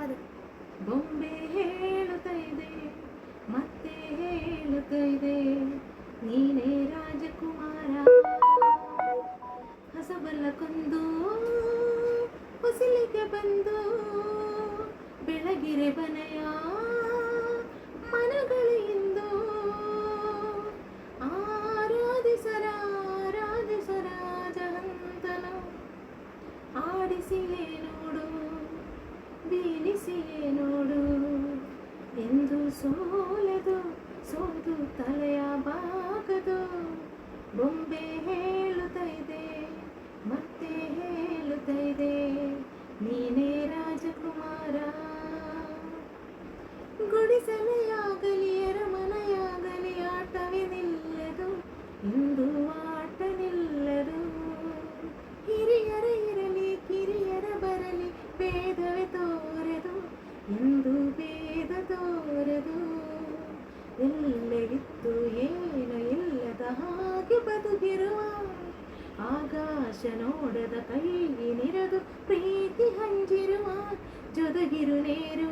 ಪದ. ಬೊಂಬೆ ಹೇಳುತ್ತೈದೆ ಮತ್ತೆ ಹೇಳುತ್ತೈದೆ, ನೀನೇ ರಾಜಕುಮಾರ. ಹಸಬಲ ಕೊಂದು ಹೊಸಲಿಗೆ ಬಂದು ಬೆಳಗಿರೆ ಬನಯ ಮನಗಳಿಂದು ಆರಾಧಿಸರ ಜಗಂತನ ಆಡಿಸಿಯೇ ನೋಡು ಬೀಳಿಸಿಯೇ ನೋಡು ಎಂದು ಸೋಲೆದು ಸೋದು ತಲೆಯ ಬಾಗದು. ಬೊಂಬೆ ಹೇಳುತ್ತೈದೆ ಮತ್ತೆ ಹೇಳುತ್ತೈದೆ, ನೀನೇ ರಾಜಕುಮಾರ. ಗುಡಿಸಲೆಯಾಗಲಿ ಅರಮನೆಯಾಗಲಿ ಆಟವೇ ನಿಲ್ಲದು, ಇಂದು ಆಟ ನಿಲ್ಲದು. ಹಿರಿಯರ ಇರಲಿ ಕಿರಿಯರ ಬರಲಿ ಭೇದವೇ ತೋರೆದು, ಇಂದು ಭೇದ ತೋರೆದು. ಎಲ್ಲರಿತ್ತು ಏನು ಇಲ್ಲದ ಹಾಗೆ ಬದುಕಿರುವ, ಆಕಾಶ ನೋಡದ ಕೈಯಿನಿರದು ಪ್ರೀತಿ ಹಂಚಿರುವ. ಜೊದಗಿರು ನೇರು